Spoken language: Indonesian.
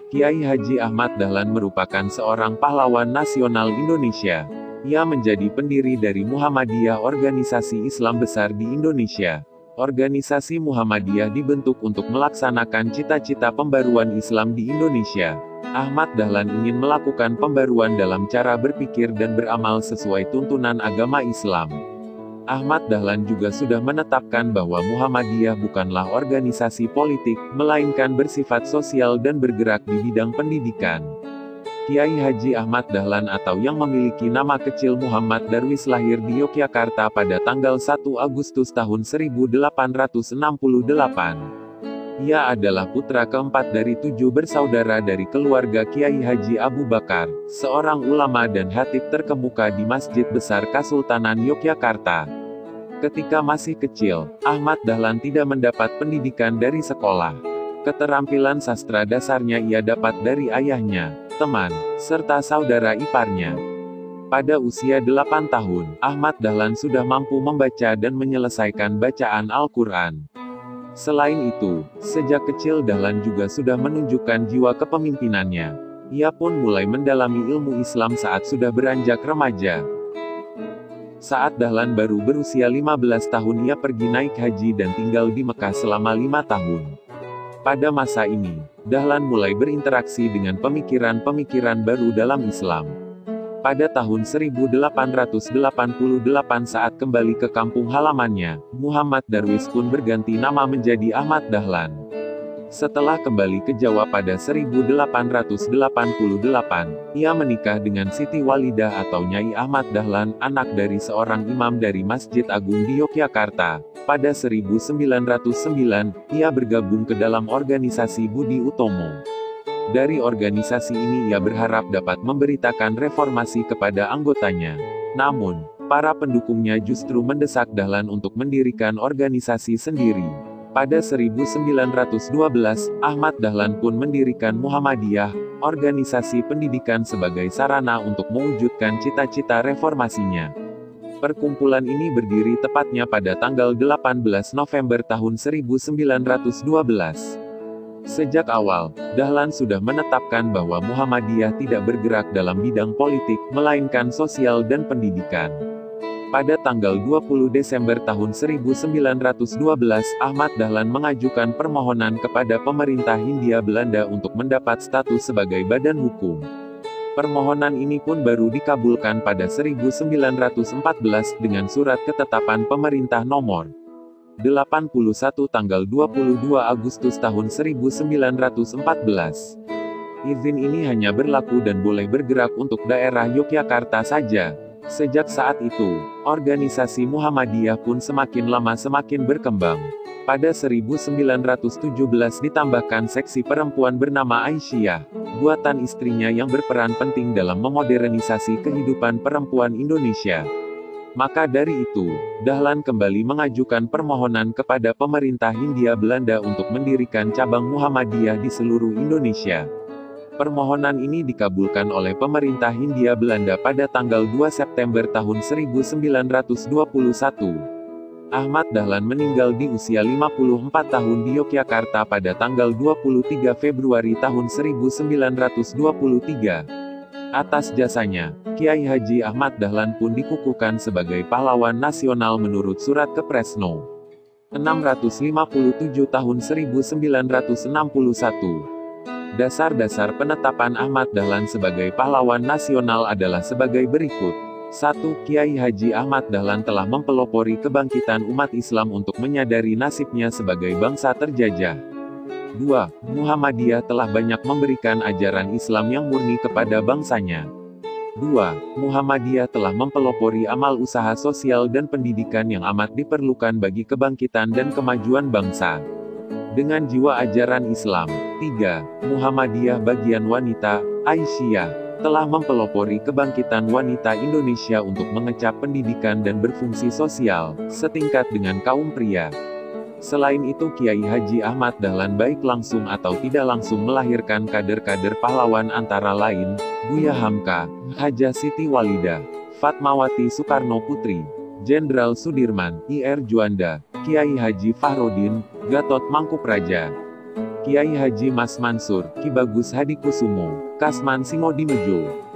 Kiai Haji Ahmad Dahlan merupakan seorang pahlawan nasional Indonesia. Ia menjadi pendiri dari Muhammadiyah, organisasi Islam besar di Indonesia. Organisasi Muhammadiyah dibentuk untuk melaksanakan cita-cita pembaruan Islam di Indonesia. Ahmad Dahlan ingin melakukan pembaruan dalam cara berpikir dan beramal sesuai tuntunan agama Islam. Ahmad Dahlan juga sudah menetapkan bahwa Muhammadiyah bukanlah organisasi politik, melainkan bersifat sosial dan bergerak di bidang pendidikan. Kiai Haji Ahmad Dahlan atau yang memiliki nama kecil Muhammad Darwis lahir di Yogyakarta pada tanggal 1 Agustus tahun 1868. Ia adalah putra keempat dari 7 bersaudara dari keluarga Kiai Haji Abu Bakar, seorang ulama dan khatib terkemuka di Masjid Besar Kasultanan Yogyakarta. Ketika masih kecil, Ahmad Dahlan tidak mendapat pendidikan dari sekolah. Keterampilan sastra dasarnya ia dapat dari ayahnya, teman, serta saudara iparnya. Pada usia 8 tahun, Ahmad Dahlan sudah mampu membaca dan menyelesaikan bacaan Al-Quran. Selain itu, sejak kecil Dahlan juga sudah menunjukkan jiwa kepemimpinannya. Ia pun mulai mendalami ilmu Islam saat sudah beranjak remaja. Saat Dahlan baru berusia 15 tahun ia pergi naik haji dan tinggal di Mekah selama 5 tahun. Pada masa ini, Dahlan mulai berinteraksi dengan pemikiran-pemikiran baru dalam Islam. Pada tahun 1888 saat kembali ke kampung halamannya, Muhammad Darwis pun berganti nama menjadi Ahmad Dahlan. Setelah kembali ke Jawa pada 1888, ia menikah dengan Siti Walidah atau Nyai Ahmad Dahlan, anak dari seorang imam dari Masjid Agung di Yogyakarta. Pada 1909, ia bergabung ke dalam organisasi Budi Utomo. Dari organisasi ini ia berharap dapat memberitakan reformasi kepada anggotanya. Namun, para pendukungnya justru mendesak Dahlan untuk mendirikan organisasi sendiri. Pada 1912, Ahmad Dahlan pun mendirikan Muhammadiyah, organisasi pendidikan sebagai sarana untuk mewujudkan cita-cita reformasinya. Perkumpulan ini berdiri tepatnya pada tanggal 18 November tahun 1912. Sejak awal, Dahlan sudah menetapkan bahwa Muhammadiyah tidak bergerak dalam bidang politik, melainkan sosial dan pendidikan. Pada tanggal 20 Desember tahun 1912, Ahmad Dahlan mengajukan permohonan kepada pemerintah Hindia Belanda untuk mendapat status sebagai badan hukum. Permohonan ini pun baru dikabulkan pada 1914 dengan surat ketetapan pemerintah nomor 81 tanggal 22 Agustus tahun 1914. Izin ini hanya berlaku dan boleh bergerak untuk daerah Yogyakarta saja. Sejak saat itu, organisasi Muhammadiyah pun semakin lama semakin berkembang. Pada 1917 ditambahkan seksi perempuan bernama Aisyah, buatan istrinya yang berperan penting dalam memodernisasi kehidupan perempuan Indonesia. Maka dari itu, Dahlan kembali mengajukan permohonan kepada pemerintah Hindia Belanda untuk mendirikan cabang Muhammadiyah di seluruh Indonesia. Permohonan ini dikabulkan oleh pemerintah Hindia Belanda pada tanggal 2 September tahun 1921. Ahmad Dahlan meninggal di usia 54 tahun di Yogyakarta pada tanggal 23 Februari tahun 1923. Atas jasanya, Kiai Haji Ahmad Dahlan pun dikukuhkan sebagai pahlawan nasional menurut surat Kepres No. 657 tahun 1961. Dasar-dasar penetapan Ahmad Dahlan sebagai pahlawan nasional adalah sebagai berikut. 1. Kiai Haji Ahmad Dahlan telah mempelopori kebangkitan umat Islam untuk menyadari nasibnya sebagai bangsa terjajah. 2. Muhammadiyah telah banyak memberikan ajaran Islam yang murni kepada bangsanya. 2. Muhammadiyah telah mempelopori amal usaha sosial dan pendidikan yang amat diperlukan bagi kebangkitan dan kemajuan bangsa. Dengan jiwa ajaran Islam. 3. Muhammadiyah bagian wanita, Aisyah, telah mempelopori kebangkitan wanita Indonesia untuk mengecap pendidikan dan berfungsi sosial, setingkat dengan kaum pria. Selain itu Kiai Haji Ahmad Dahlan baik langsung atau tidak langsung melahirkan kader-kader pahlawan antara lain, Buya Hamka, Hajah Siti Walidah, Fatmawati Soekarno Putri, Jenderal Sudirman, Ir Juanda, Kiai Haji Fahrudin, Gatot Mangkupraja. Kiai Haji Mas Mansur, Ki Bagus Hadikusumo, Kasman Singodimejo.